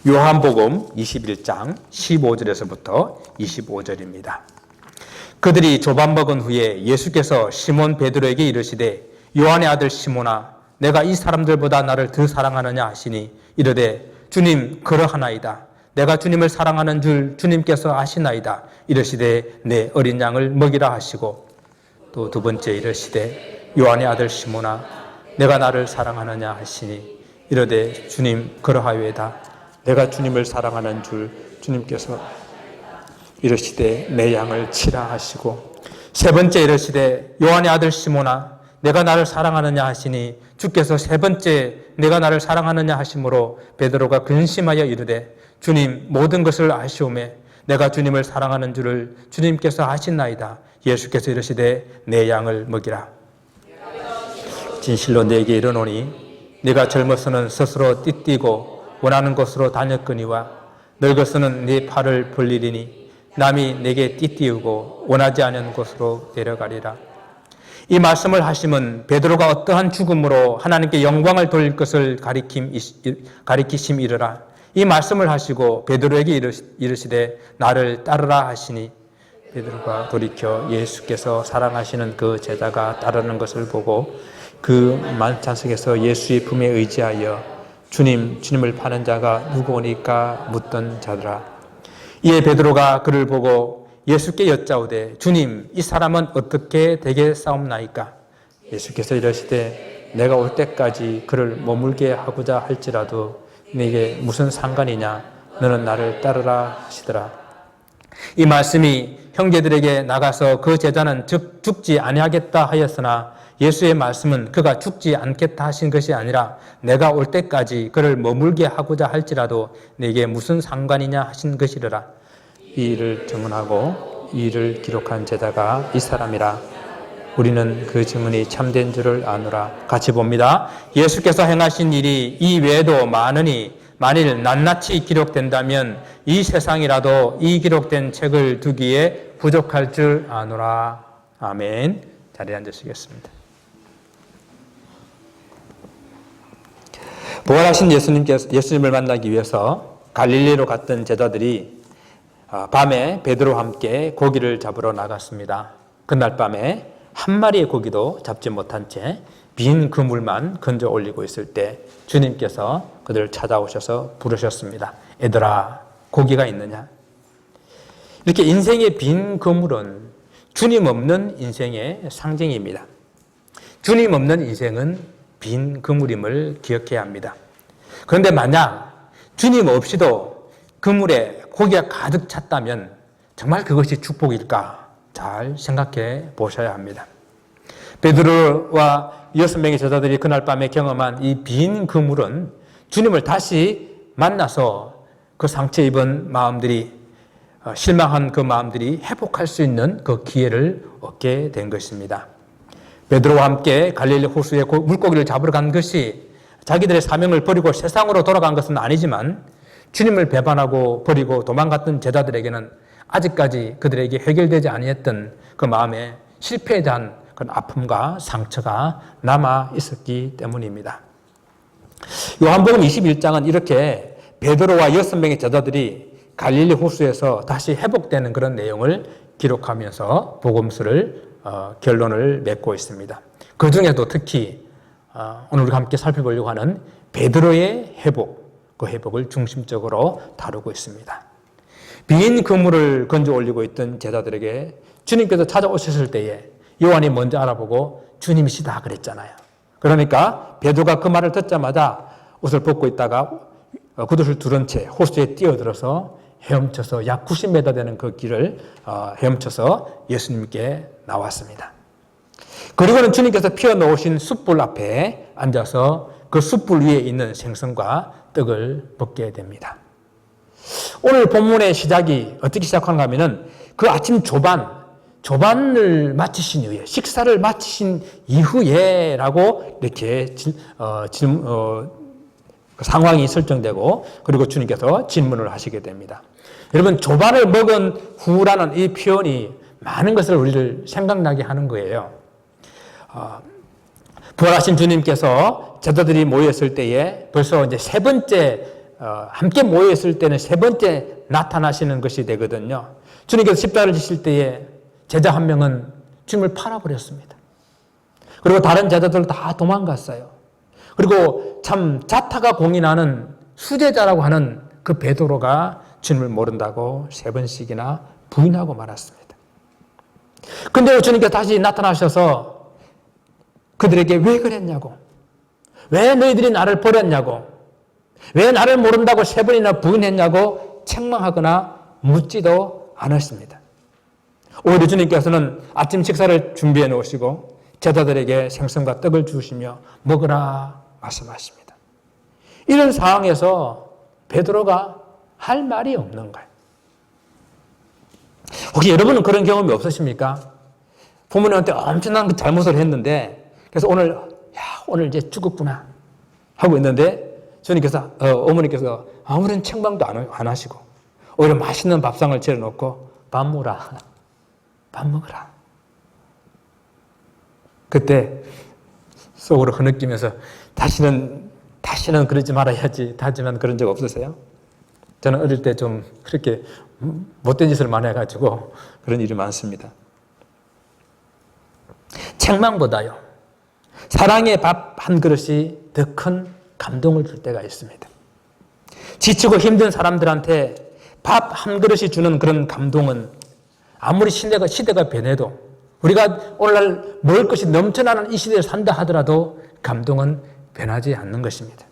요한복음 21장 15절에서부터 25절입니다. 그들이 조반 먹은 후에 예수께서 시몬 베드로에게 이르시되 요한의 아들 시몬아 내가 이 사람들보다 나를 더 사랑하느냐 하시니 이르되 주님 그러하나이다. 내가 주님을 사랑하는 줄 주님께서 아시나이다. 이르시되 내 어린 양을 먹이라 하시고 또 두 번째 이르시되 요한의 아들 시몬아 내가 나를 사랑하느냐 하시니 이르되 주님 그러하여이다. 내가 주님을 사랑하는 줄 주님께서 이르시되 내 양을 치라 하시고 세 번째 이르시되 요한의 아들 시몬아 내가 나를 사랑하느냐 하시니 주께서 세 번째 내가 나를 사랑하느냐 하심으로 베드로가 근심하여 이르되 주님 모든 것을 아시오매 내가 주님을 사랑하는 줄을 주님께서 아시나이다. 예수께서 이르시되 내 양을 먹이라. 진실로 내게 이르노니 네가 젊어서는 스스로 띠띠고 원하는 곳으로 다녔거니와 늙어서는 네 팔을 벌리리니 남이 내게 띠띠우고 원하지 않은 곳으로 데려가리라. 이 말씀을 하심은 베드로가 어떠한 죽음으로 하나님께 영광을 돌릴 것을 가리키심이르라. 이 말씀을 하시고 베드로에게 이르시되 나를 따르라 하시니 베드로가 돌이켜 예수께서 사랑하시는 그 제자가 따르는 것을 보고 그 만찬석에서 예수의 품에 의지하여 주님을 파는 자가 누구오니까 묻던 자들아. 이에 베드로가 그를 보고 예수께 여짜오되 주님 이 사람은 어떻게 되겠사옵나이까? 예수께서 이르시되 내가 올 때까지 그를 머물게 하고자 할지라도 네게 무슨 상관이냐? 너는 나를 따르라 하시더라. 이 말씀이 형제들에게 나가서 그 제자는 죽지 아니하겠다 하였으나 예수의 말씀은 그가 죽지 않겠다 하신 것이 아니라 내가 올 때까지 그를 머물게 하고자 할지라도 네게 무슨 상관이냐 하신 것이라. 이 일을 증언하고 이 일을 기록한 제자가 이 사람이라. 우리는 그 증언이 참된 줄을 아노라. 같이 봅니다. 예수께서 행하신 일이 이 외에도 많으니 만일 낱낱이 기록된다면 이 세상이라도 이 기록된 책을 두기에 부족할 줄 아노라. 아멘. 자리에 앉으시겠습니다. 부활하신 예수님을 만나기 위해서 갈릴리로 갔던 제자들이 밤에 베드로와 함께 고기를 잡으러 나갔습니다. 그날 밤에 한 마리의 고기도 잡지 못한 채 빈 그물만 건져 올리고 있을 때 주님께서 그들을 찾아오셔서 부르셨습니다. 얘들아, 고기가 있느냐? 이렇게 인생의 빈 그물은 주님 없는 인생의 상징입니다. 주님 없는 인생은 빈 그물임을 기억해야 합니다. 그런데 만약 주님 없이도 그물에 고기가 가득 찼다면 정말 그것이 축복일까? 잘 생각해 보셔야 합니다. 베드로와 6명의 제자들이 그날 밤에 경험한 이 빈 그물은 주님을 다시 만나서 그 상처 입은 마음들이 실망한 그 마음들이 회복할 수 있는 그 기회를 얻게 된 것입니다. 베드로와 함께 갈릴리 호수에 물고기를 잡으러 간 것이 자기들의 사명을 버리고 세상으로 돌아간 것은 아니지만 주님을 배반하고 버리고 도망갔던 제자들에게는 아직까지 그들에게 해결되지 아니했던 그 마음에 실패에 대한 그런 아픔과 상처가 남아 있었기 때문입니다. 요한복음 21장은 이렇게 베드로와 6명의 제자들이 갈릴리 호수에서 다시 회복되는 그런 내용을 기록하면서 복음서를 결론을 맺고 있습니다. 그 중에도 특히 오늘 우리가 함께 살펴보려고 하는 베드로의 회복, 그 회복을 중심적으로 다루고 있습니다. 빈 그물을 건져 올리고 있던 제자들에게 주님께서 찾아오셨을 때에 요한이 먼저 알아보고 주님이시다 그랬잖아요. 그러니까 베드로가 그 말을 듣자마자 옷을 벗고 있다가 겉옷을 두른 채 호수에 뛰어들어서 헤엄쳐서 약 90m 되는 그 길을 헤엄쳐서 예수님께 나왔습니다. 그리고는 주님께서 피어놓으신 숯불 앞에 앉아서 그 숯불 위에 있는 생선과 떡을 먹게 됩니다. 오늘 본문의 시작이 어떻게 시작하는가 하면은 그 아침 조반을 마치신 이후에, 식사를 마치신 이후에 라고 이렇게 상황이 설정되고 그리고 주님께서 질문을 하시게 됩니다. 여러분, 조반을 먹은 후라는 이 표현이 많은 것을 우리를 생각나게 하는 거예요. 부활하신 주님께서 제자들이 모였을 때에 벌써 이제 세 번째 함께 모여있을 때는 세 번째 나타나시는 것이 되거든요. 주님께서 십자가를 지실 때에 제자 한 명은 주님을 팔아버렸습니다. 그리고 다른 제자들 다 도망갔어요. 그리고 참 자타가 공인하는 수제자라고 하는 그 베드로가 주님을 모른다고 세 번씩이나 부인하고 말았습니다. 근데 주님께서 다시 나타나셔서 그들에게 왜 그랬냐고, 왜 너희들이 나를 버렸냐고, 왜 나를 모른다고 세 번이나 부인했냐고 책망하거나 묻지도 않았습니다. 오히려 주님께서는 아침 식사를 준비해 놓으시고 제자들에게 생선과 떡을 주시며 먹으라 말씀하십니다. 이런 상황에서 베드로가 할 말이 없는 거예요. 혹시 여러분은 그런 경험이 없으십니까? 부모님한테 엄청난 잘못을 했는데 그래서 오늘 이제 죽었구나 하고 있는데 주님께서 어머니께서 아무런 책망도 안 하시고 오히려 맛있는 밥상을 차려놓고 밥 먹으라, 밥 먹으라. 그때 속으로 흐느끼면서 다시는 그러지 말아야지 하지만 그런 적 없으세요? 저는 어릴 때 좀 그렇게 못된 짓을 많이 해가지고 그런 일이 많습니다. 책망보다요, 사랑의 밥 한 그릇이 더 큰 감동을 줄 때가 있습니다. 지치고 힘든 사람들한테 밥 한 그릇이 주는 그런 감동은 아무리 시대가 변해도 우리가 오늘날 먹을 것이 넘쳐나는 이 시대를 산다 하더라도 감동은 변하지 않는 것입니다.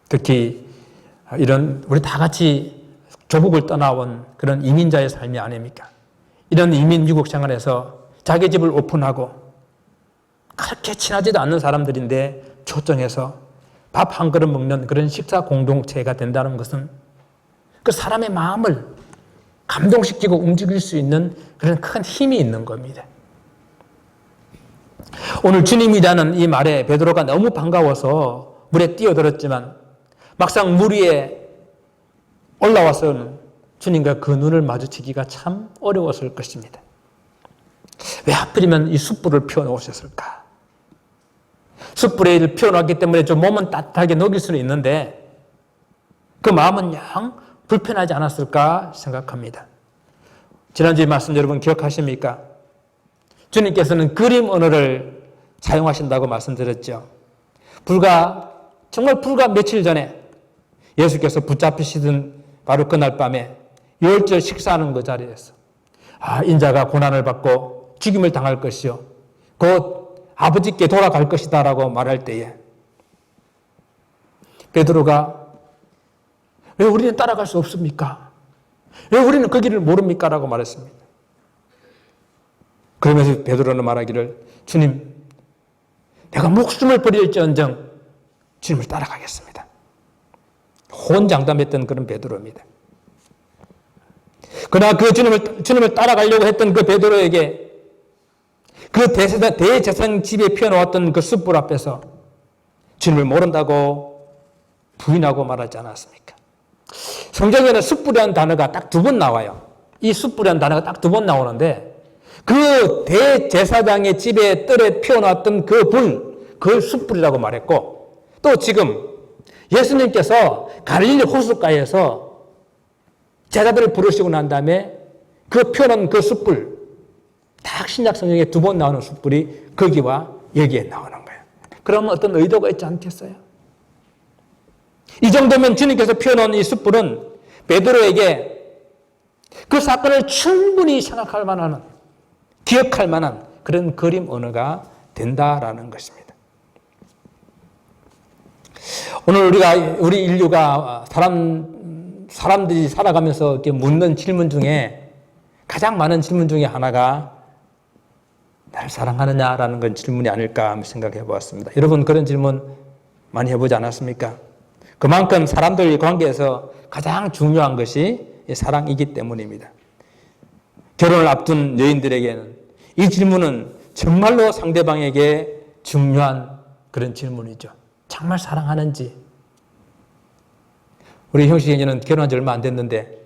특히 이런 우리 다 같이 조국을 떠나온 그런 이민자의 삶이 아닙니까? 이런 이민 유국 생활에서 자기 집을 오픈하고 그렇게 친하지도 않는 사람들인데 초청해서 밥 한 그릇 먹는 그런 식사 공동체가 된다는 것은 그 사람의 마음을 감동시키고 움직일 수 있는 그런 큰 힘이 있는 겁니다. 오늘 주님이라는 이 말에 베드로가 너무 반가워서 물에 뛰어들었지만 막상 물 위에 올라와서는 주님과 그 눈을 마주치기가 참 어려웠을 것입니다. 왜 하필이면 이 숯불을 피워놓으셨을까? 숯불에 피워놨기 때문에 좀 몸은 따뜻하게 녹일 수는 있는데 그 마음은 영 불편하지 않았을까 생각합니다. 지난주에 말씀 여러분 기억하십니까? 주님께서는 그림 언어를 사용하신다고 말씀드렸죠. 정말 불과 며칠 전에 예수께서 붙잡히시던 바로 그날 밤에 유월절 식사하는 그 자리에서 인자가 고난을 받고 죽임을 당할 것이요 곧 아버지께 돌아갈 것이다 라고 말할 때에 베드로가 왜 우리는 따라갈 수 없습니까? 왜 우리는 그 길을 모릅니까? 라고 말했습니다. 그러면서 베드로는 말하기를 주님, 내가 목숨을 버릴지언정 주님을 따라가겠습니다. 호언장담했던 그런 베드로입니다. 그러나 그 주님을 따라가려고 했던 그 베드로에게 그 대제사장 집에 피워놓았던 그 숯불 앞에서 주님을 모른다고 부인하고 말하지 않았습니까? 성경에는 숯불이라는 단어가 딱 2번 나와요. 이 숯불이라는 단어가 딱 2번 나오는데 그 대제사장의 집에 뜰에 피워놨던 그 불, 그걸 숯불이라고 말했고 또 지금 예수님께서 갈릴리 호숫가에서 제자들을 부르시고 난 다음에 그 피워놓은 그 숯불, 딱 신약 성경에 2번 나오는 숯불이 거기와 여기에 나오는 거예요. 그러면 어떤 의도가 있지 않겠어요? 이 정도면 주님께서 피워놓은 이 숯불은 베드로에게 그 사건을 충분히 생각할 만한, 기억할 만한 그런 그림 언어가 된다라는 것입니다. 오늘 우리 인류가 사람들이 살아가면서 이렇게 묻는 질문 중에 가장 많은 질문 중에 하나가 나를 사랑하느냐라는 건 질문이 아닐까 한번 생각해 보았습니다. 여러분 그런 질문 많이 해보지 않았습니까? 그만큼 사람들의 관계에서 가장 중요한 것이 사랑이기 때문입니다. 결혼을 앞둔 여인들에게는 이 질문은 정말로 상대방에게 중요한 그런 질문이죠. 정말 사랑하는지. 우리 형식이는 결혼한 지 얼마 안 됐는데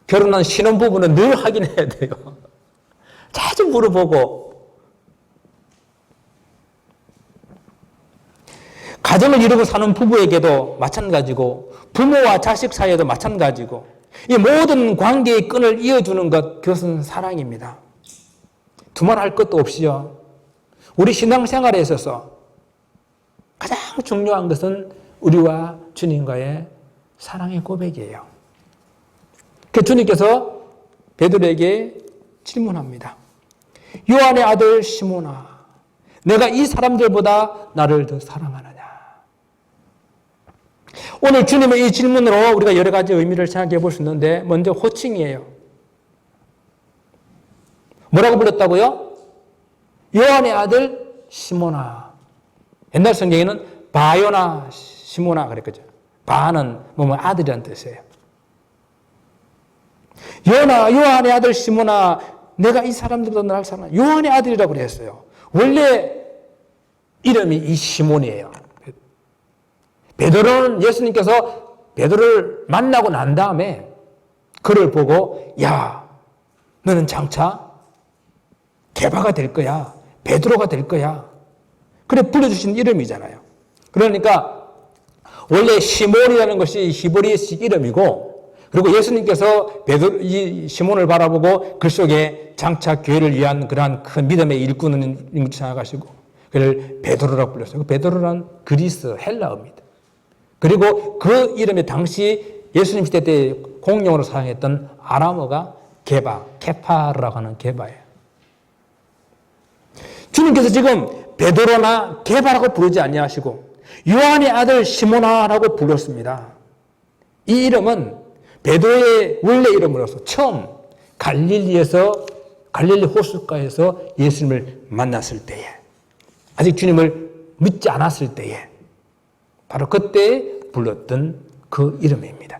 결혼한 신혼부부는 늘 확인해야 돼요. 자주 물어보고 가정을 이루고 사는 부부에게도 마찬가지고 부모와 자식 사이에도 마찬가지고 이 모든 관계의 끈을 이어주는 것, 그것은 사랑입니다. 두말할 것도 없이요. 우리 신앙생활에 있어서 가장 중요한 것은 우리와 주님과의 사랑의 고백이에요. 그 주님께서 베드로에게 질문합니다. 요한의 아들 시몬아, 내가 이 사람들보다 나를 더 사랑하느냐? 오늘 주님의 이 질문으로 우리가 여러 가지 의미를 생각해 볼 수 있는데, 먼저 호칭이에요. 뭐라고 불렀다고요? 요한의 아들 시몬아. 옛날 성경에는 바요나 시몬아 그랬거든요. 바는 아들이라는 뜻이에요. 요한의 아들 시몬아, 내가 이 사람들보다 나를 사랑하느냐? 요한의 아들이라고 그랬어요. 원래 이름이 이 시몬이에요. 베드로는 예수님께서 베드로를 만나고 난 다음에 그를 보고 야, 너는 장차 게바가 될 거야. 베드로가 될 거야. 그래 불러주신 이름이잖아요. 그러니까 원래 시몬이라는 것이 히브리식 이름이고, 그리고 예수님께서 이 시몬을 바라보고 그 속에 장차 교회를 위한 그러한 큰 믿음의 일꾼을 생각하시고 그를 베드로라고 불렀어요. 베드로란 그리스 헬라어입니다. 그리고 그 이름이 당시 예수님 시대 때 공용어로 사용했던 아람어가 게바, 케파르라고 하는 게바예요. 주님께서 지금 베드로나 게바라고 부르지 아니하시고 요한의 아들 시몬아라고 불렀습니다. 이 이름은 베드로의 원래 이름으로서 처음 갈릴리 호숫가에서 예수님을 만났을 때에, 아직 주님을 믿지 않았을 때에 바로 그때 불렀던 그 이름입니다.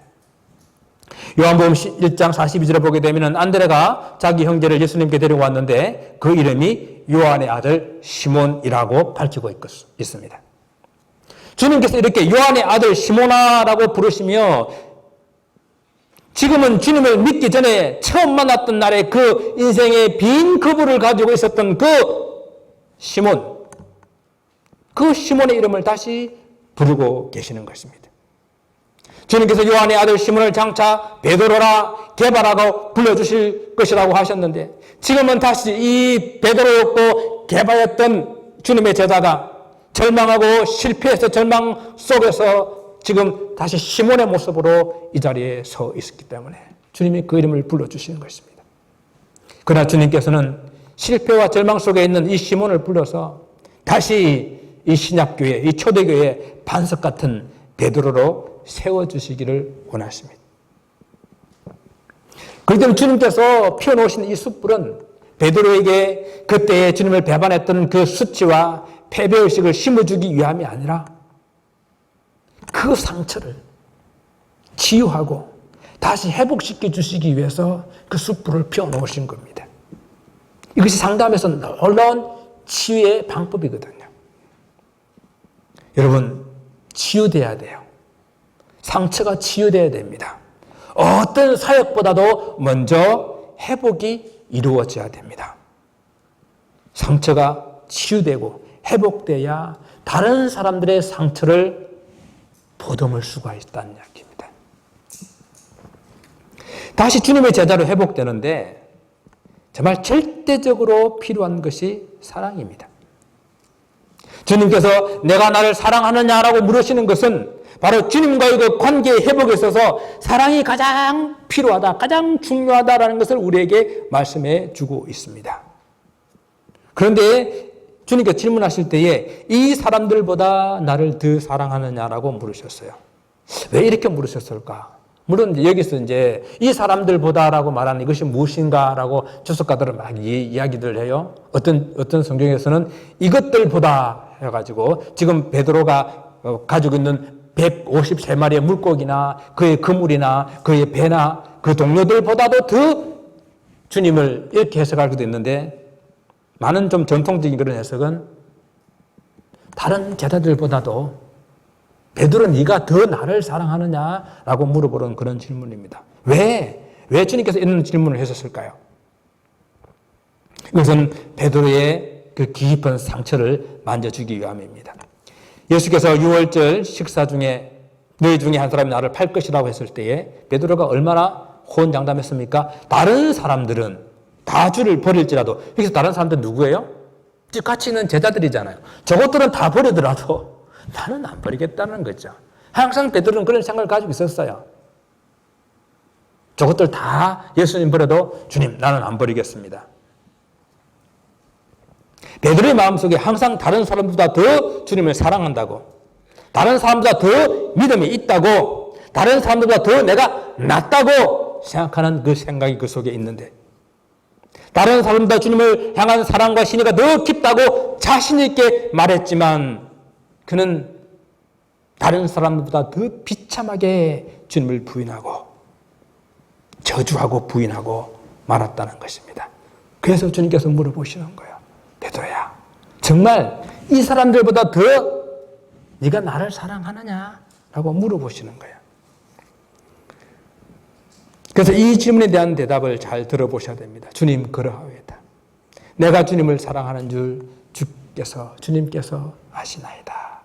요한복음 1장 42절을 보게 되면 안드레가 자기 형제를 예수님께 데려왔는데 그 이름이 요한의 아들 시몬이라고 밝히고 있습니다. 주님께서 이렇게 요한의 아들 시몬아라고 부르시며 지금은 주님을 믿기 전에 처음 만났던 날에 그 인생의 빈 그물을 가지고 있었던 그 시몬의 이름을 다시 부르고 계시는 것입니다. 주님께서 요한의 아들 시몬을 장차 베드로라 게바라고 불러주실 것이라고 하셨는데, 지금은 다시 이 베드로였고 게바였던 주님의 제자가 절망하고 실패해서 절망 속에서 지금 다시 시몬의 모습으로 이 자리에 서 있었기 때문에 주님이 그 이름을 불러주시는 것입니다. 그러나 주님께서는 실패와 절망 속에 있는 이 시몬을 불러서 다시 이 신약교회, 이 초대교회 반석 같은 베드로로 세워주시기를 원하십니다. 그렇기 때문에 주님께서 피워놓으신 이 숯불은 베드로에게 그때 주님을 배반했던 그 수치와 패배의식을 심어주기 위함이 아니라 그 상처를 치유하고 다시 회복시켜 주시기 위해서 그 숯불을 피워놓으신 겁니다. 이것이 상담에서 놀라운 치유의 방법이거든요. 여러분, 치유돼야 돼요. 상처가 치유돼야 됩니다. 어떤 사역보다도 먼저 회복이 이루어져야 됩니다. 상처가 치유되고 회복돼야 다른 사람들의 상처를 보듬을 수가 있다는 이야기입니다. 다시 주님의 제자로 회복되는데 정말 절대적으로 필요한 것이 사랑입니다. 주님께서 내가 나를 사랑하느냐라고 물으시는 것은 바로 주님과의 그 관계의 회복에 있어서 사랑이 가장 필요하다, 가장 중요하다라는 것을 우리에게 말씀해 주고 있습니다. 그런데 주님께서 질문하실 때에 이 사람들보다 나를 더 사랑하느냐라고 물으셨어요. 왜 이렇게 물으셨을까? 물론 여기서 이제 이 사람들보다라고 말하는 이것이 무엇인가라고 주석가들은 막 이야기들 해요. 어떤 성경에서는 이것들보다 해가지고 지금 베드로가 가지고 있는 153마리의 물고기나 그의 그물이나 그의 배나 그 동료들보다도 더 주님을 이렇게 해석할 수도 있는데, 많은 좀 전통적인 그런 해석은 다른 제자들보다도 베드로 네가 더 나를 사랑하느냐라고 물어보는 그런 질문입니다. 왜 주님께서 이런 질문을 하셨을까요? 이것은 베드로의 그 깊은 상처를 만져주기 위함입니다. 예수께서 유월절 식사 중에 너희 중에 한 사람이 나를 팔 것이라고 했을 때에 베드로가 얼마나 호언장담했습니까? 다른 사람들은 다 주를 버릴지라도, 여기서 다른 사람들은 누구예요? 같이 있는 제자들이잖아요. 저것들은 다 버리더라도 나는 안 버리겠다는 거죠. 항상 베드로는 그런 생각을 가지고 있었어요. 저것들 다 예수님 버려도 주님 나는 안 버리겠습니다. 베드로의 마음속에 항상 다른 사람보다 더 주님을 사랑한다고, 다른 사람보다 더 믿음이 있다고, 다른 사람들보다 더 내가 낫다고 생각하는 그 생각이 그 속에 있는데, 다른 사람보다 주님을 향한 사랑과 신의가 더 깊다고 자신 있게 말했지만 그는 다른 사람들보다 더 비참하게 주님을 부인하고 저주하고 부인하고 말았다는 것입니다. 그래서 주님께서 물어보시는 거예요. 베드로야, 정말 이 사람들보다 더 네가 나를 사랑하느냐? 라고 물어보시는 거예요. 그래서 이 질문에 대한 대답을 잘 들어보셔야 됩니다. 주님 그러하오이다. 내가 주님을 사랑하는 줄 주님께서 아시나이다.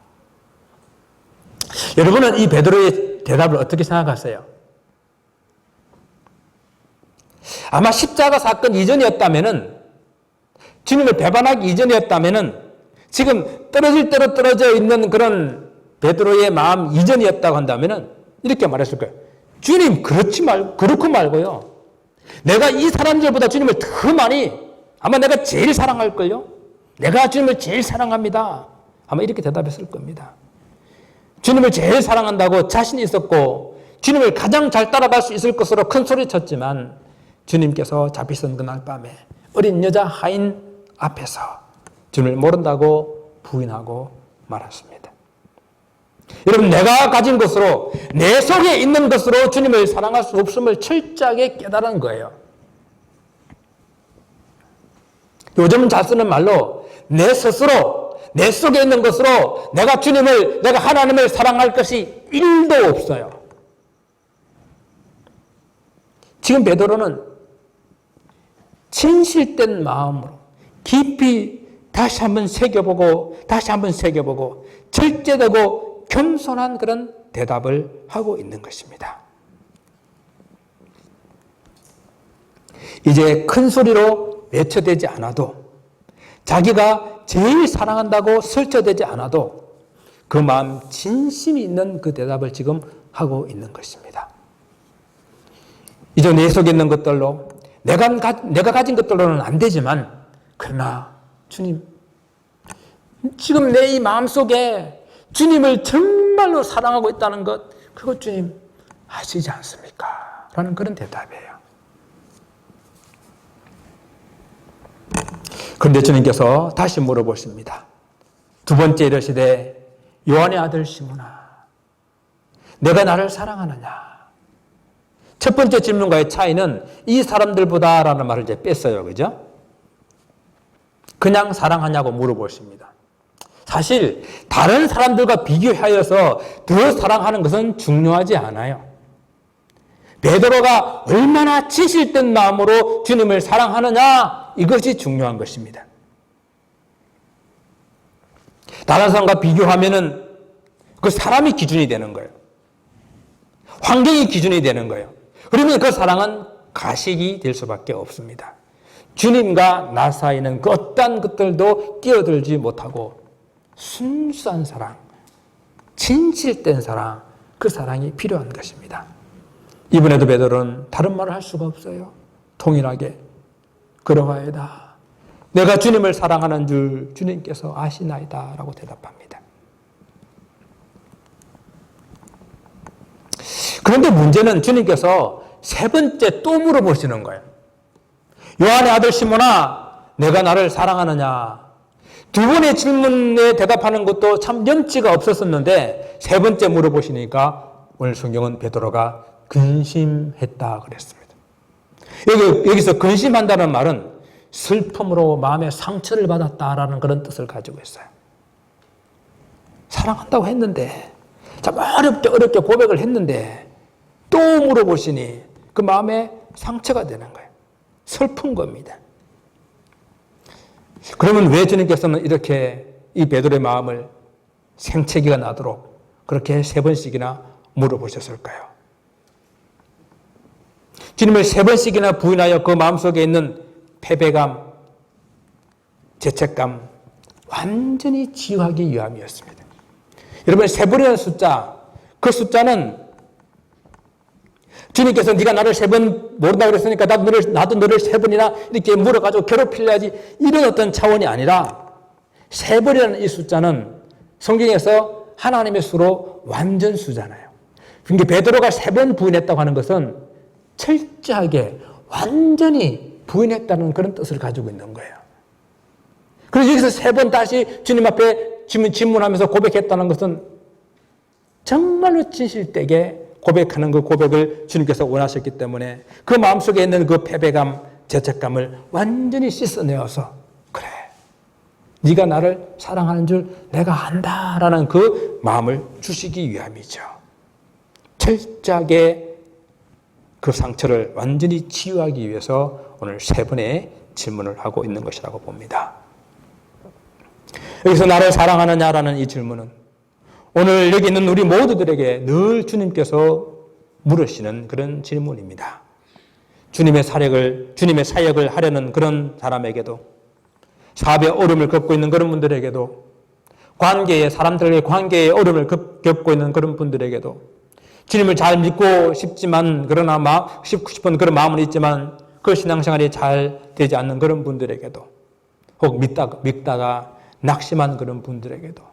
여러분은 이 베드로의 대답을 어떻게 생각하세요? 아마 십자가 사건 이전이었다면은, 주님을 배반하기 이전이었다면은, 지금 떨어질 대로 떨어져 있는 그런 베드로의 마음 이전이었다고 한다면은 이렇게 말했을 거예요. 주님, 그렇고 말고요. 내가 이 사람들보다 주님을 더 많이, 아마 내가 제일 사랑할걸요? 내가 주님을 제일 사랑합니다. 아마 이렇게 대답했을 겁니다. 주님을 제일 사랑한다고 자신이 있었고, 주님을 가장 잘 따라갈 수 있을 것으로 큰 소리 쳤지만, 주님께서 잡히신 그날 밤에 어린 여자 하인 앞에서 주님을 모른다고 부인하고 말았습니다. 여러분, 내가 가진 것으로, 내 속에 있는 것으로 주님을 사랑할 수 없음을 철저하게 깨달은 거예요. 요즘은 잘 쓰는 말로 내 스스로, 내 속에 있는 것으로 내가 하나님을 사랑할 것이 1도 없어요. 지금 베드로는 진실된 마음으로 깊이 다시 한번 새겨보고 절제되고 겸손한 그런 대답을 하고 있는 것입니다. 이제 큰 소리로 외쳐대지 않아도, 자기가 제일 사랑한다고 설쳐대지 않아도 그 마음 진심이 있는 그 대답을 지금 하고 있는 것입니다. 이제 내 속에 있는 것들로, 내가 가진 것들로는 안 되지만, 그러나 주님, 지금 내 이 마음속에 주님을 정말로 사랑하고 있다는 것, 그것 주님 아시지 않습니까? 라는 그런 대답이에요. 그런데 주님께서 다시 물어보십니다. 두 번째 이르시되, 요한의 아들 시몬아, 내가 나를 사랑하느냐? 첫 번째 질문과의 차이는 이 사람들보다 라는 말을 이제 뺐어요. 그죠? 그냥 사랑하냐고 물어보십니다. 사실 다른 사람들과 비교하여서 더 사랑하는 것은 중요하지 않아요. 베드로가 얼마나 진실된 마음으로 주님을 사랑하느냐, 이것이 중요한 것입니다. 다른 사람과 비교하면은 그 사람이 기준이 되는 거예요. 환경이 기준이 되는 거예요. 그러면 그 사랑은 가식이 될 수밖에 없습니다. 주님과 나 사이는 그 어떠한 것들도 끼어들지 못하고 순수한 사랑, 진실된 사랑, 그 사랑이 필요한 것입니다. 이번에도 베드로는 다른 말을 할 수가 없어요. 통일하게 그러하이다. 내가 주님을 사랑하는 줄 주님께서 아시나이다 라고 대답합니다. 그런데 문제는 주님께서 세 번째 또 물어보시는 거예요. 요한의 아들 시몬아, 내가 나를 사랑하느냐? 두 번의 질문에 대답하는 것도 참 염치가 없었었는데 세 번째 물어보시니까 오늘 성경은 베드로가 근심했다 그랬습니다. 여기서 근심한다는 말은 슬픔으로 마음의 상처를 받았다라는 그런 뜻을 가지고 있어요. 사랑한다고 했는데, 참 어렵게 고백을 했는데 또 물어보시니 그 마음에 상처가 되는 거예요. 슬픈 겁니다. 그러면 왜 주님께서는 이렇게 이 베드로의 마음을 생채기가 나도록 그렇게 3번씩이나 물어보셨을까요? 주님을 3번씩이나 부인하여 그 마음속에 있는 패배감, 죄책감 완전히 치유하기 위함이었습니다. 여러분, 3번이라는 숫자, 그 숫자는 주님께서 네가 나를 3번 모른다고 그랬으니까 나도 너를 3번이나 이렇게 물어가지고 괴롭히려야지, 이런 어떤 차원이 아니라 3번이라는 이 숫자는 성경에서 하나님의 수로 완전 수잖아요. 그러니까 베드로가 3번 부인했다고 하는 것은 철저하게 완전히 부인했다는 그런 뜻을 가지고 있는 거예요. 그래서 여기서 3번 다시 주님 앞에 질문하면서 고백했다는 것은 정말로 진실되게 고백하는 그 고백을 주님께서 원하셨기 때문에 그 마음속에 있는 그 패배감, 죄책감을 완전히 씻어내어서, 그래, 네가 나를 사랑하는 줄 내가 안다라는 그 마음을 주시기 위함이죠. 철저하게 그 상처를 완전히 치유하기 위해서 오늘 3번의 질문을 하고 있는 것이라고 봅니다. 여기서 나를 사랑하느냐라는 이 질문은 오늘 여기 있는 우리 모두들에게 늘 주님께서 물으시는 그런 질문입니다. 주님의 사역을 하려는 그런 사람에게도, 사업의 어려움을 겪고 있는 그런 분들에게도, 사람들의 관계의 어려움을 겪고 있는 그런 분들에게도, 주님을 잘 믿고 싶지만 그러나 싶은 그런 마음은 있지만 그 신앙생활이 잘 되지 않는 그런 분들에게도, 혹 믿다가 낙심한 그런 분들에게도,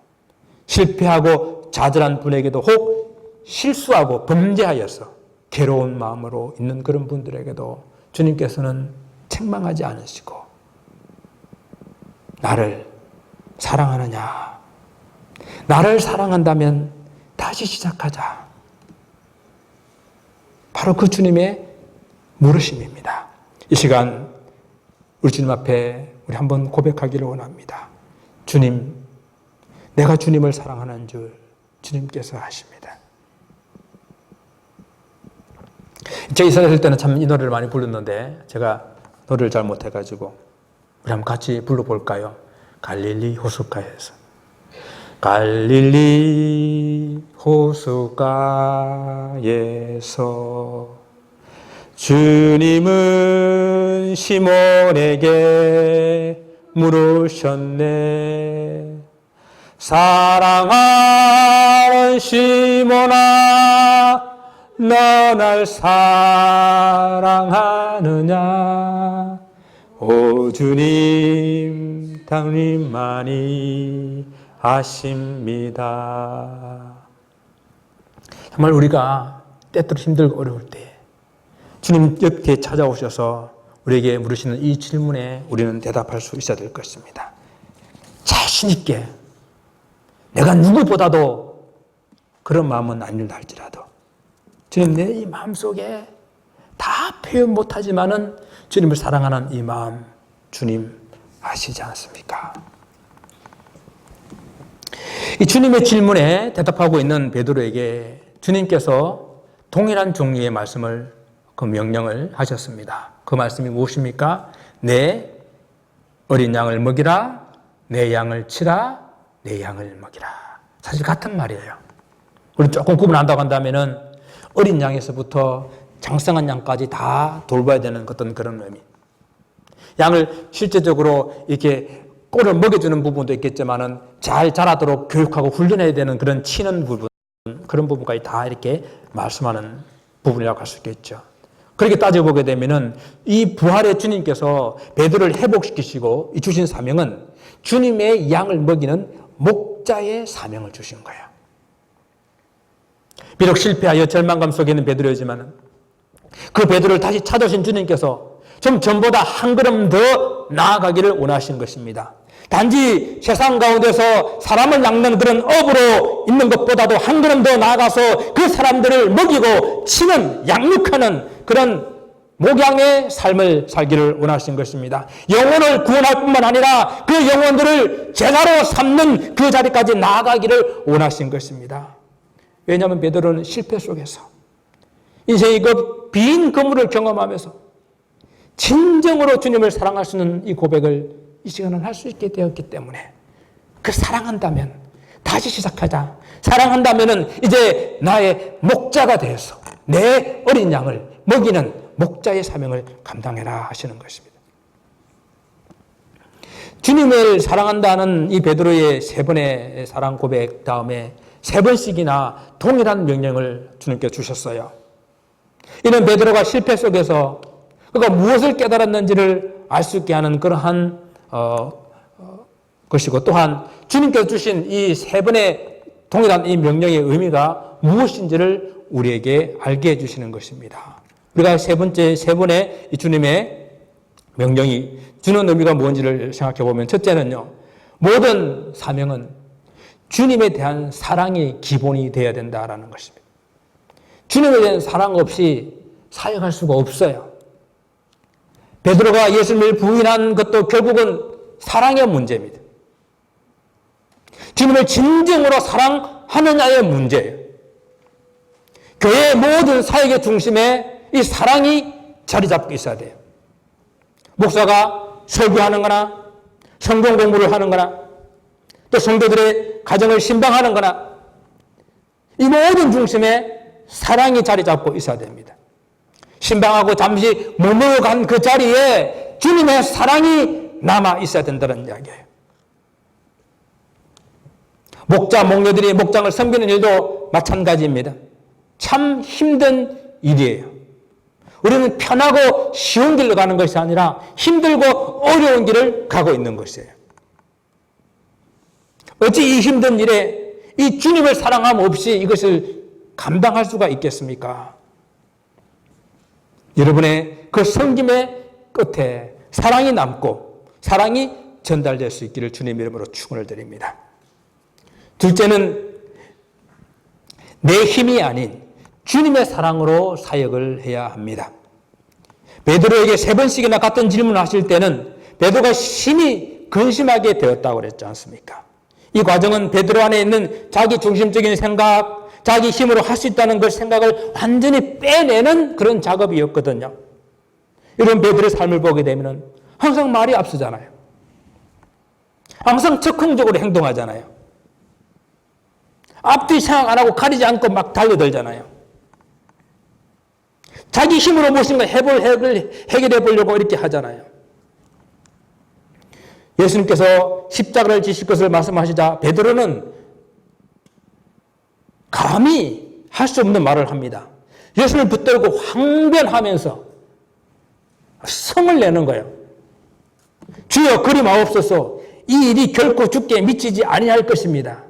실패하고 좌절한 분에게도, 혹 실수하고 범죄하여서 괴로운 마음으로 있는 그런 분들에게도 주님께서는 책망하지 않으시고 나를 사랑하느냐, 나를 사랑한다면 다시 시작하자, 바로 그 주님의 물으심입니다. 이 시간 우리 주님 앞에 우리 한번 고백하기를 원합니다. 주님, 내가 주님을 사랑하는 줄 주님께서 아십니다. 제가 이스라엘 있을 때는 참 이 노래를 많이 불렀는데 제가 노래를 잘 못해가지고 우리 한번 같이 불러볼까요? 갈릴리 호숫가에서. 갈릴리 호숫가에서 주님은 시몬에게 물으셨네. 사랑하는 시몬아, 너 날 사랑하느냐? 오 주님, 당신만이 아십니다. 정말 우리가 때때로 힘들고 어려울 때 주님 곁에 찾아오셔서 우리에게 물으시는 이 질문에 우리는 대답할 수 있어야 될 것입니다. 자신 있게, 내가 누구보다도 그런 마음은 아닐라 할지라도 주님, 내 이 마음속에 다 표현 못하지만은 주님을 사랑하는 이 마음 주님 아시지 않습니까? 이 주님의 질문에 대답하고 있는 베드로에게 주님께서 동일한 종류의 말씀을, 그 명령을 하셨습니다. 그 말씀이 무엇입니까? 내 어린 양을 먹이라, 내 양을 치라, 내 양을 먹이라. 사실 같은 말이에요. 우리 조금 구분한다고 한다면은 어린 양에서부터 장성한 양까지 다 돌봐야 되는 어떤 그런 의미. 양을 실제적으로 이렇게 꼴을 먹여주는 부분도 있겠지만은 잘 자라도록 교육하고 훈련해야 되는 그런 치는 부분, 그런 부분까지 다 이렇게 말씀하는 부분이라고 할 수 있겠죠. 그렇게 따져보게 되면은 이 부활의 주님께서 베드로를 회복시키시고 이 주신 사명은 주님의 양을 먹이는 목자의 사명을 주신 거예요. 비록 실패하여 절망감 속에 있는 베드로이지만 그 베드로를 다시 찾아오신 주님께서 좀 전보다 한 걸음 더 나아가기를 원하신 것입니다. 단지 세상 가운데서 사람을 낚는 그런 업으로 있는 것보다도 한 걸음 더 나아가서 그 사람들을 먹이고 치는, 양육하는 그런 목양의 삶을 살기를 원하신 것입니다. 영혼을 구원할 뿐만 아니라 그 영혼들을 제자로 삼는 그 자리까지 나아가기를 원하신 것입니다. 왜냐하면 베드로는 실패 속에서 인생의 그 빈 그물을 경험하면서 진정으로 주님을 사랑할 수 있는 이 고백을 이 시간은 할 수 있게 되었기 때문에 그 사랑한다면 다시 시작하자. 사랑한다면은 이제 나의 목자가 되어서 내 어린 양을 먹이는 목자의 사명을 감당해라 하시는 것입니다. 주님을 사랑한다는 이 베드로의 세 번의 사랑 고백 다음에 세 번씩이나 동일한 명령을 주님께 주셨어요. 이는 베드로가 실패 속에서 그가 무엇을 깨달았는지를 알 수 있게 하는 그러한 것이고, 또한 주님께서 주신 이 세 번의 동일한 이 명령의 의미가 무엇인지를 우리에게 알게 해주시는 것입니다. 우리가 세 번의 이 주님의 명령이 주는 의미가 뭔지를 생각해 보면, 첫째는요, 모든 사명은 주님에 대한 사랑이 기본이 되어야 된다라는 것입니다. 주님에 대한 사랑 없이 사역할 수가 없어요. 베드로가 예수님을 부인한 것도 결국은 사랑의 문제입니다. 주님을 진정으로 사랑하느냐의 문제예요. 교회의 모든 사역의 중심에 이 사랑이 자리 잡고 있어야 돼요. 목사가 설교하는 거나 성경 공부를 하는 거나 또 성도들의 가정을 신방하는 거나 이 모든 중심에 사랑이 자리 잡고 있어야 됩니다. 신방하고 잠시 머물러간 그 자리에 주님의 사랑이 남아 있어야 된다는 이야기예요. 목자, 목녀들이 목장을 섬기는 일도 마찬가지입니다. 참 힘든 일이에요. 우리는 편하고 쉬운 길로 가는 것이 아니라 힘들고 어려운 길을 가고 있는 것이에요. 어찌 이 힘든 일에 이 주님을 사랑함 없이 이것을 감당할 수가 있겠습니까? 여러분의 그 섬김의 끝에 사랑이 남고 사랑이 전달될 수 있기를 주님 이름으로 축원을 드립니다. 둘째는 내 힘이 아닌 주님의 사랑으로 사역을 해야 합니다. 베드로에게 세 번씩이나 같은 질문을 하실 때는 베드로가 심히 근심하게 되었다고 그랬지 않습니까? 이 과정은 베드로 안에 있는 자기 중심적인 생각, 자기 힘으로 할 수 있다는 그 생각을 완전히 빼내는 그런 작업이었거든요. 이런 베드로의 삶을 보게 되면 항상 말이 앞서잖아요. 항상 적극적으로 행동하잖아요. 앞뒤 생각 안 하고 가리지 않고 막 달려들잖아요. 자기 힘으로 무엇인가 해결해 보려고 이렇게 하잖아요. 예수님께서 십자가를 지실 것을 말씀하시자 베드로는 감히 할 수 없는 말을 합니다. 예수님을 붙들고 항변하면서 성을 내는 거예요. 주여 그리 마옵소서, 이 일이 결코 주께 미치지 아니할 것입니다.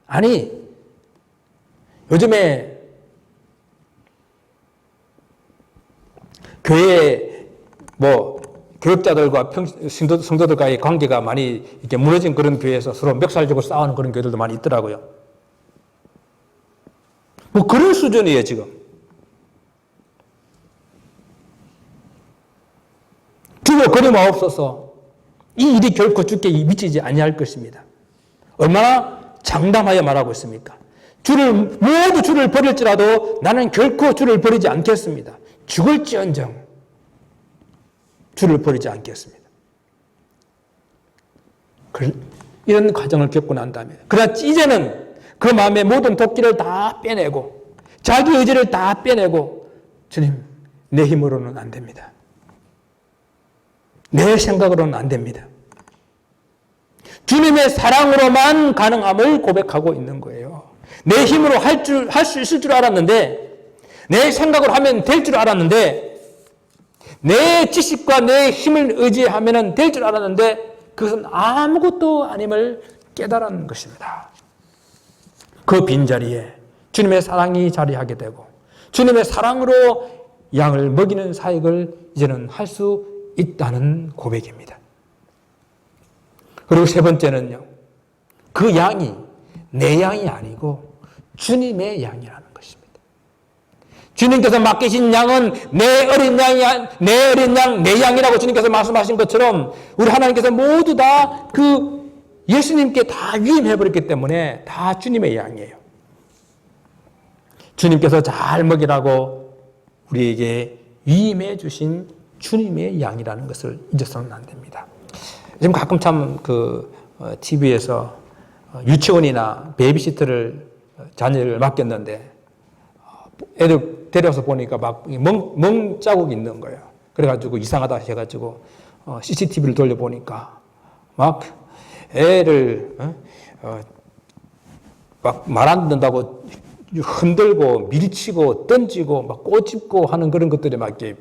아니, 요즘에 교회 교육자들과 성도들과의 관계가 많이 이렇게 무너진 그런 교회에서 서로 멱살 쥐고 싸우는 그런 교회들도 많이 있더라고요. 그런 수준이에요, 지금. 주여 그리 마옵소서, 이 일이 결코 주께 미치지 아니할 것입니다. 얼마나 장담하여 말하고 있습니까? 모두 주를 버릴지라도 나는 결코 주를 버리지 않겠습니다. 죽을지언정 주를 버리지 않겠습니다. 이런 과정을 겪고 난 다음에, 그러나 이제는 그 마음의 모든 도끼를 다 빼내고 자기 의지를 다 빼내고, 주님, 내 힘으로는 안 됩니다. 내 생각으로는 안 됩니다. 주님의 사랑으로만 가능함을 고백하고 있는 거예요. 내 힘으로 할 수 있을 줄 알았는데, 내 생각으로 하면 될 줄 알았는데, 내 지식과 내 힘을 의지하면 될 줄 알았는데, 그것은 아무것도 아님을 깨달은 것입니다. 그 빈자리에 주님의 사랑이 자리하게 되고, 주님의 사랑으로 양을 먹이는 사역을 이제는 할 수 있다는 고백입니다. 그리고 세 번째는요, 그 양이 내 양이 아니고 주님의 양이라는 것입니다. 주님께서 맡기신 양은 내 어린 양, 내 양이라고 주님께서 말씀하신 것처럼 우리 하나님께서 모두 다 그 예수님께 다 위임해버렸기 때문에 다 주님의 양이에요. 주님께서 잘 먹이라고 우리에게 위임해 주신 주님의 양이라는 것을 잊어서는 안 됩니다. 지금 가끔 참 TV에서 유치원이나 베이비시터를 자녀를 맡겼는데 애들 데려와서 보니까 막 멍 자국이 있는 거예요. 그래가지고 이상하다 해가지고 CCTV를 돌려보니까 막 애를 막 말 안 듣는다고 흔들고 밀치고 던지고 막 꼬집고 하는 그런 것들이 막 이렇게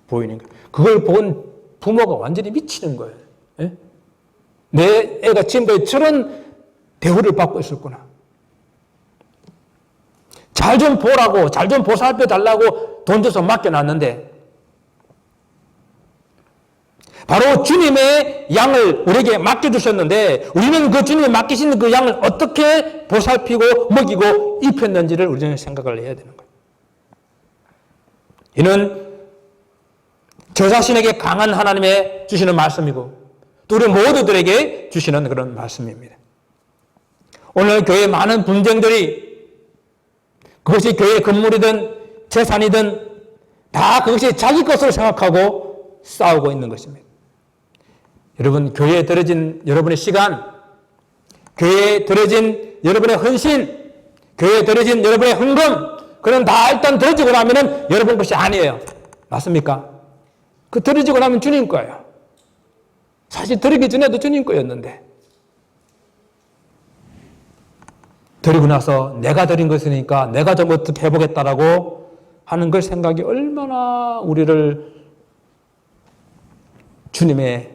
보이는 거예요. 그걸 본 부모가 완전히 미치는 거예요. 예? 내 애가 지금까지 저런 대우를 받고 있었구나. 잘 좀 보라고, 잘 좀 보살펴 달라고 돈 줘서 맡겨놨는데 바로 주님의 양을 우리에게 맡겨주셨는데 우리는 그 주님이 맡기신 그 양을 어떻게 보살피고 먹이고 입혔는지를 우리는 생각을 해야 되는 거예요. 이는 저 자신에게 강한 하나님의 주시는 말씀이고 또 우리 모두들에게 주시는 그런 말씀입니다. 오늘 교회의 많은 분쟁들이 그것이 교회의 건물이든 재산이든 다 그것이 자기 것으로 생각하고 싸우고 있는 것입니다. 여러분, 교회에 들어진 여러분의 시간, 교회에 들어진 여러분의 헌신, 교회에 들어진 여러분의 헌금, 그건 다 일단 들어지고 나면은 여러분 것이 아니에요. 맞습니까? 그 들어지고 나면 주님 거예요. 사실 들어기 전에도 주님 거였는데 드리고 나서 내가 드린 것이니까 내가 좀 어떻게 해보겠다라고 하는 걸 생각이 얼마나 우리를 주님의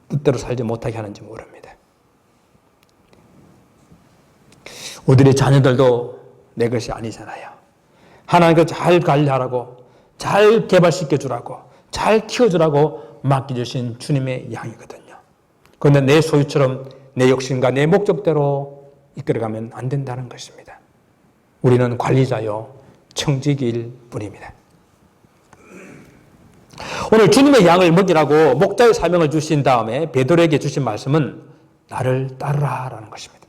뜻대로 살지 못하게 하는지 모릅니다. 우리의 자녀들도 내 것이 아니잖아요. 하나님께 잘 관리하라고, 잘 개발시켜 주라고, 잘 키워주라고 맡겨주신 주님의 양이거든요. 그런데 내 소유처럼 내 욕심과 내 목적대로 이끌어가면 안 된다는 것입니다. 우리는 관리자요 청지기일 뿐입니다. 오늘 주님의 양을 먹이라고 목자의 사명을 주신 다음에 베드로에게 주신 말씀은 나를 따르라라는 것입니다.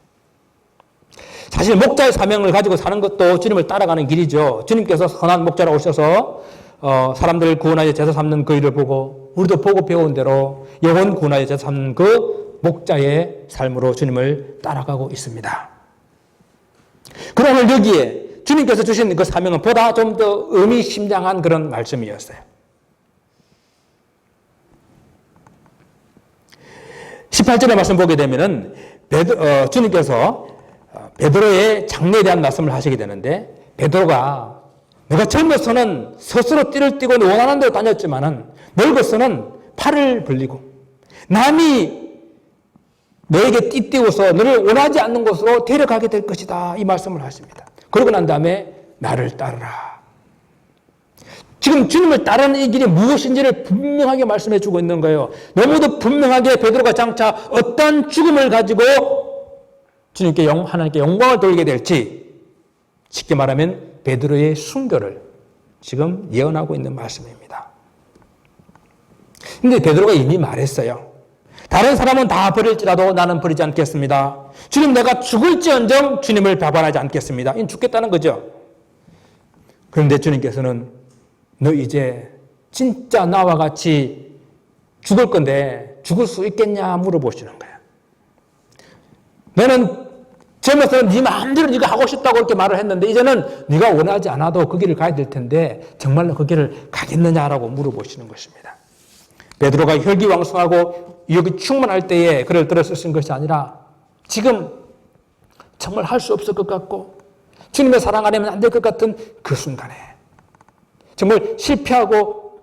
사실 목자의 사명을 가지고 사는 것도 주님을 따라가는 길이죠. 주님께서 선한 목자로 오셔서 사람들을 구원하여 제사 삼는 그 일을 보고 우리도 보고 배운 대로 영혼 구원하여 제사 삼는 그 목자의 삶으로 주님을 따라가고 있습니다. 그러나 오늘 여기에 주님께서 주신 그 사명은 보다 좀 더 의미심장한 그런 말씀이었어요. 18절의 말씀 보게 되면은 주님께서 베드로의 장래에 대한 말씀을 하시게 되는데 베드로가 내가 젊어서는 스스로 띠를 띠고 원하는 대로 다녔지만은 늙어서는 팔을 벌리고 남이 너에게 띠 띠고서 너를 원하지 않는 곳으로 데려가게 될 것이다. 이 말씀을 하십니다. 그러고 난 다음에 나를 따르라. 지금 주님을 따르는 이 길이 무엇인지를 분명하게 말씀해 주고 있는 거예요. 너무도 분명하게 베드로가 장차 어떤 죽음을 가지고 주님께 하나님께 영광을 돌리게 될지 쉽게 말하면 베드로의 순교를 지금 예언하고 있는 말씀입니다. 그런데 베드로가 이미 말했어요. 다른 사람은 다 버릴지라도 나는 버리지 않겠습니다. 주님 내가 죽을지언정 주님을 배반하지 않겠습니다. 이는 죽겠다는 거죠. 그런데 주님께서는 너 이제 진짜 나와 같이 죽을 건데 죽을 수 있겠냐 물어보시는 거예요. 너는 젊어서는 네 마음대로 네가 하고 싶다고 이렇게 말을 했는데 이제는 네가 원하지 않아도 그 길을 가야 될 텐데 정말로 그 길을 가겠느냐라고 물어보시는 것입니다. 베드로가 혈기왕성하고 의욕이 충만할 때에 그를 들어서 쓴 것이 아니라 지금 정말 할 수 없을 것 같고 주님의 사랑 안에면 안 될 것 같은 그 순간에 정말 실패하고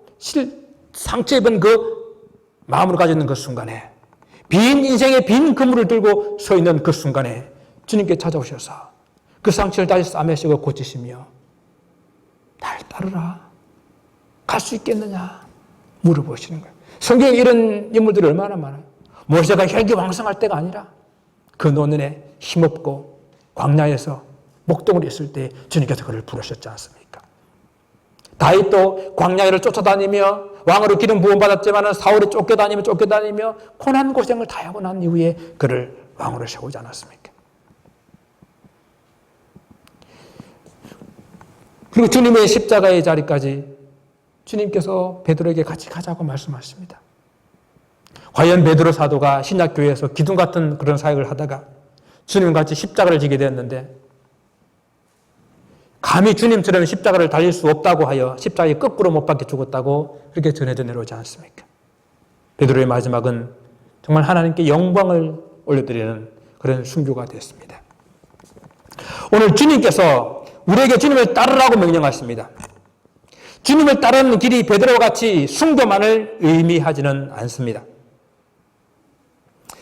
상처 입은 그 마음으로 가지고 있는 그 순간에 빈 인생의 빈 그물을 들고 서 있는 그 순간에 주님께 찾아오셔서 그 상처를 다시 싸매시고 고치시며 날 따르라. 갈 수 있겠느냐 물어보시는 거예요. 성경에 이런 인물들이 얼마나 많아요. 모세가 혈기왕성할 때가 아니라 그 노년에 힘없고 광야에서 목동으로 있을 때 주님께서 그를 부르셨지 않습니까? 다윗도 광야를 쫓아다니며 왕으로 기름 부음 받았지만 사울이 쫓겨다니며 고난 고생을 다 하고 난 이후에 그를 왕으로 세우지 않았습니까? 그리고 주님의 십자가의 자리까지 주님께서 베드로에게 같이 가자고 말씀하십니다. 과연 베드로 사도가 신약교회에서 기둥 같은 그런 사역을 하다가 주님같이 십자가를 지게 되었는데 감히 주님처럼 십자가를 달릴 수 없다고 하여 십자가에 거꾸로 못 박혀 죽었다고 그렇게 전해져 내려오지 않습니까? 베드로의 마지막은 정말 하나님께 영광을 올려드리는 그런 순교가 됐습니다. 오늘 주님께서 우리에게 주님을 따르라고 명령하십니다. 주님을 따르는 길이 베드로와 같이 순교만을 의미하지는 않습니다.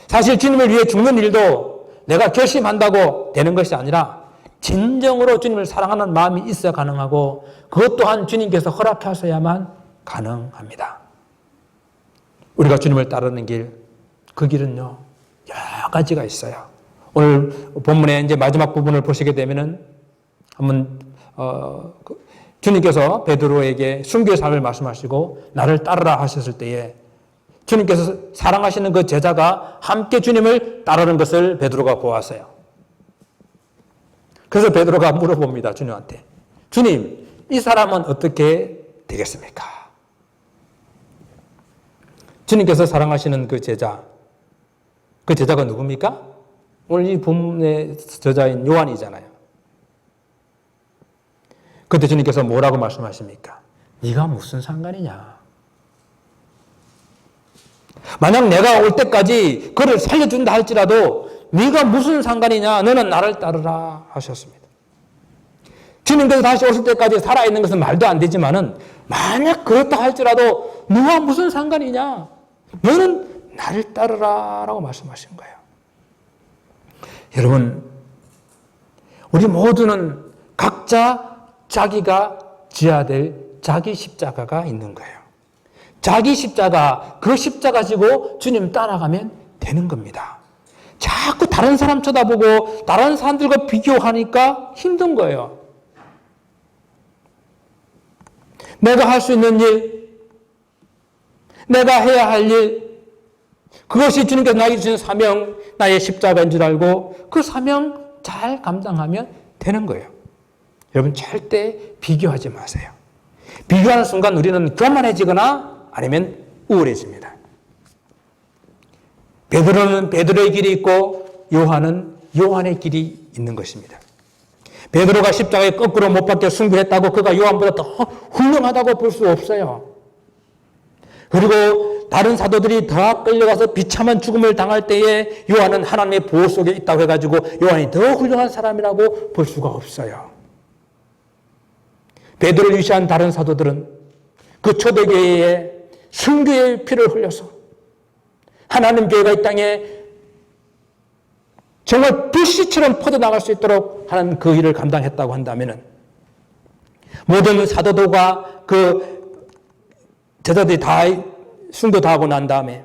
사실 주님을 위해 죽는 일도 내가 결심한다고 되는 것이 아니라 진정으로 주님을 사랑하는 마음이 있어야 가능하고 그것 또한 주님께서 허락하셔야만 가능합니다. 우리가 주님을 따르는 길, 그 길은요, 여러 가지가 있어요. 오늘 본문의 이제 마지막 부분을 보시게 되면은 한번 주님께서 베드로에게 순교의 삶을 말씀하시고 나를 따르라 하셨을 때에 주님께서 사랑하시는 그 제자가 함께 주님을 따르는 것을 베드로가 보았어요. 그래서 베드로가 물어봅니다. 주님한테. 주님, 이 사람은 어떻게 되겠습니까? 주님께서 사랑하시는 그 제자가 누굽니까? 오늘 이 본문의 저자인 요한이잖아요. 그때 주님께서 뭐라고 말씀하십니까? 네가 무슨 상관이냐? 만약 내가 올 때까지 그를 살려준다 할지라도 네가 무슨 상관이냐? 너는 나를 따르라 하셨습니다. 주님께서 다시 오실 때까지 살아있는 것은 말도 안 되지만은 만약 그렇다 할지라도 너와 무슨 상관이냐? 너는 나를 따르라 라고 말씀하신 거예요. 여러분, 우리 모두는 각자 자기가 지어야 될 자기 십자가가 있는 거예요. 자기 십자가, 그 십자가 지고 주님 따라가면 되는 겁니다. 자꾸 다른 사람 쳐다보고 다른 사람들과 비교하니까 힘든 거예요. 내가 할 수 있는 일, 내가 해야 할 일, 그것이 주님께서 나에게 주신 사명, 나의 십자가인 줄 알고 그 사명 잘 감당하면 되는 거예요. 여러분 절대 비교하지 마세요. 비교하는 순간 우리는 교만해지거나 아니면 우울해집니다. 베드로는 베드로의 길이 있고 요한은 요한의 길이 있는 것입니다. 베드로가 십자가에 거꾸로 못 박혀 순교했다고 그가 요한보다 더 훌륭하다고 볼 수 없어요. 그리고 다른 사도들이 더 끌려가서 비참한 죽음을 당할 때에 요한은 하나님의 보호 속에 있다고 해가지고 요한이 더 훌륭한 사람이라고 볼 수가 없어요. 베드로를 위시한 다른 사도들은 그 초대교회에 순교의 피를 흘려서 하나님 교회가 이 땅에 정말 불씨처럼 퍼져나갈 수 있도록 하는 그 일을 감당했다고 한다면 모든 사도들과 그 제자들이 다 순교 다 하고 난 다음에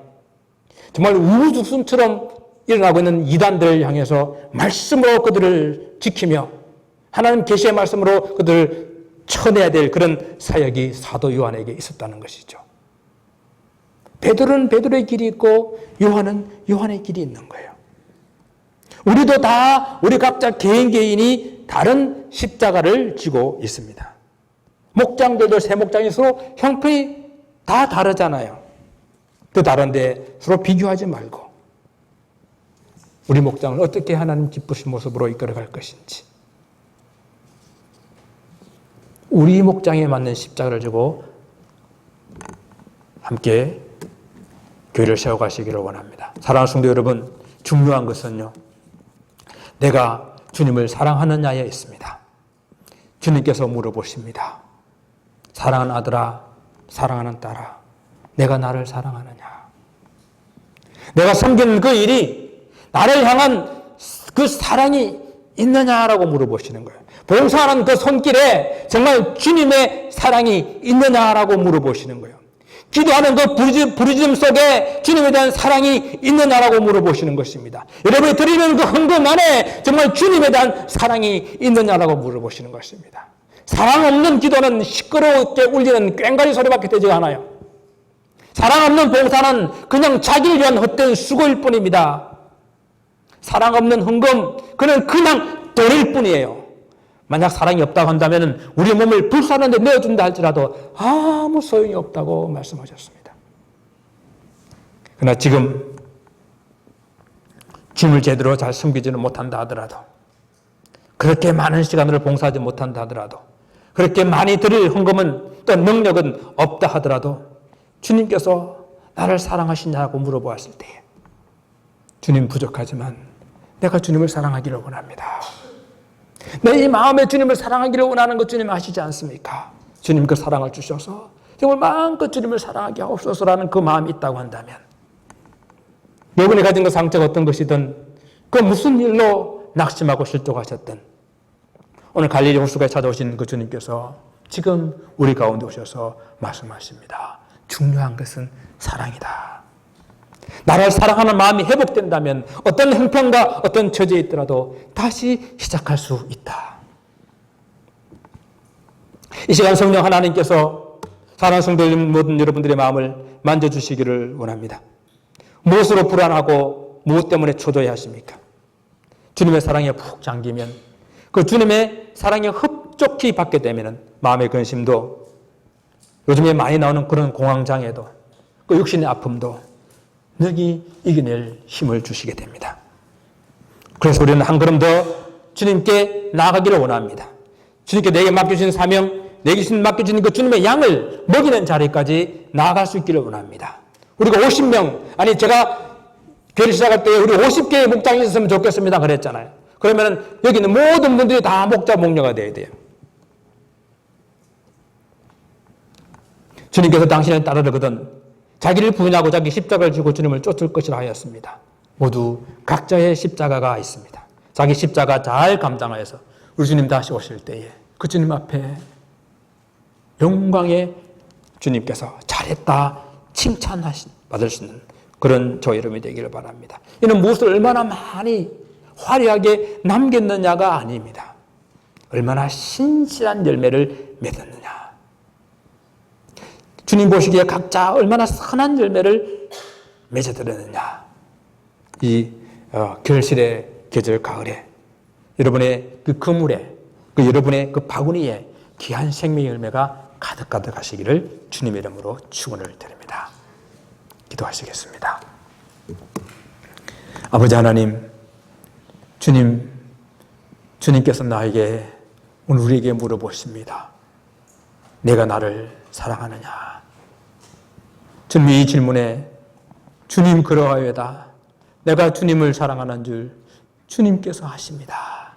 정말 우후죽순처럼 일어나고 있는 이단들을 향해서 말씀으로 그들을 지키며 하나님 계시의 말씀으로 그들을 쳐내야 될 그런 사역이 사도 요한에게 있었다는 것이죠. 베드로는 베드로의 길이 있고 요한은 요한의 길이 있는 거예요. 우리도 다 우리 각자 개인이 다른 십자가를 지고 있습니다. 목장들도 새 목장이 서로 형편이 다 다르잖아요. 또 다른데 서로 비교하지 말고 우리 목장을 어떻게 하나님 기쁘신 모습으로 이끌어갈 것인지 우리 목장에 맞는 십자가를 지고 함께 교회를 세워가시기를 원합니다. 사랑하는 성도 여러분, 중요한 것은요, 내가 주님을 사랑하느냐에 있습니다. 주님께서 물어보십니다. 사랑하는 아들아, 사랑하는 딸아, 내가 나를 사랑하느냐? 내가 섬기는 그 일이 나를 향한 그 사랑이 있느냐라고 물어보시는 거예요. 봉사하는 그 손길에 정말 주님의 사랑이 있느냐라고 물어보시는 거예요. 기도하는 그 부르짖음 속에 주님에 대한 사랑이 있느냐라고 물어보시는 것입니다. 여러분이 드리는 그 헌금 안에 정말 주님에 대한 사랑이 있느냐라고 물어보시는 것입니다. 사랑 없는 기도는 시끄럽게 울리는 꽹과리 소리밖에 되지 않아요. 사랑 없는 봉사는 그냥 자기를 위한 헛된 수고일 뿐입니다. 사랑 없는 헌금, 그는 그냥 돈일 뿐이에요. 만약 사랑이 없다고 한다면 우리 몸을 불사하는 데 내어준다 할지라도 아무 소용이 없다고 말씀하셨습니다. 그러나 지금 주님을 제대로 잘 섬기지는 못한다 하더라도, 그렇게 많은 시간을 봉사하지 못한다 하더라도, 그렇게 많이 드릴 헌금은 또 능력은 없다 하더라도 주님께서 나를 사랑하시냐고 물어보았을 때 주님 부족하지만 내가 주님을 사랑하기를 원합니다. 내 이 마음에 주님을 사랑하기를 원하는 것 주님 아시지 않습니까? 주님 그 사랑을 주셔서 정말 마음껏 주님을 사랑하게 하옵소서라는 그 마음이 있다고 한다면, 여러분이 가진 그 상처가 어떤 것이든, 그 무슨 일로 낙심하고 실족하셨든, 오늘 갈릴리 호수가에 찾아오신 그 주님께서 지금 우리 가운데 오셔서 말씀하십니다. 중요한 것은 사랑이다. 나를 사랑하는 마음이 회복된다면 어떤 형편과 어떤 처지에 있더라도 다시 시작할 수 있다. 이 시간 성령 하나님께서 사랑하는 성도 모든 여러분들의 마음을 만져주시기를 원합니다. 무엇으로 불안하고 무엇 때문에 초조해 하십니까? 주님의 사랑에 푹 잠기면, 그 주님의 사랑에 흡족히 받게 되면 마음의 근심도, 요즘에 많이 나오는 그런 공황장애도, 그 육신의 아픔도 능히 이겨낼 힘을 주시게 됩니다. 그래서 우리는 한 걸음 더 주님께 나아가기를 원합니다. 주님께 내게 맡겨주신 사명, 내게 맡겨주신 그 주님의 양을 먹이는 자리까지 나아갈 수 있기를 원합니다. 우리가 50명, 아니 제가 교회를 시작할 때 우리 50개의 목장이 있었으면 좋겠습니다 그랬잖아요. 그러면 여기 있는 모든 분들이 다 목자 목녀가 돼야 돼요. 주님께서 당신을 따르거든 자기를 부인하고 자기 십자가를 지고 주님을 쫓을 것이라 하였습니다. 모두 각자의 십자가가 있습니다. 자기 십자가 잘 감당하여서 우리 주님 다시 오실 때에 그 주님 앞에 영광의 주님께서 잘했다 칭찬받을 수 있는 그런 저 여러분이 되기를 바랍니다. 이는 무엇을 얼마나 많이 화려하게 남겼느냐가 아닙니다. 얼마나 신실한 열매를 맺었느냐. 주님 보시기에 각자 얼마나 선한 열매를 맺어드렸느냐. 이 결실의 계절 가을에 여러분의 그 그물에, 그 여러분의 그 바구니에 귀한 생명의 열매가 가득가득 하시기를 주님의 이름으로 축원을 드립니다. 기도하시겠습니다. 아버지 하나님, 주님께서 나에게, 오늘 우리에게 물어보십니다. 내가 나를 사랑하느냐? 주님, 이 질문에 주님 그러하여다. 내가 주님을 사랑하는 줄 주님께서 하십니다.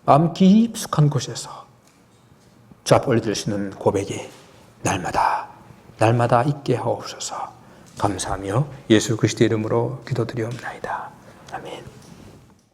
마음 깊숙한 곳에서 주 앞에 올려드릴 수 있는 고백이 날마다 있게 하옵소서. 감사하며 예수 그리스도의 이름으로 기도드리옵나이다. 아멘.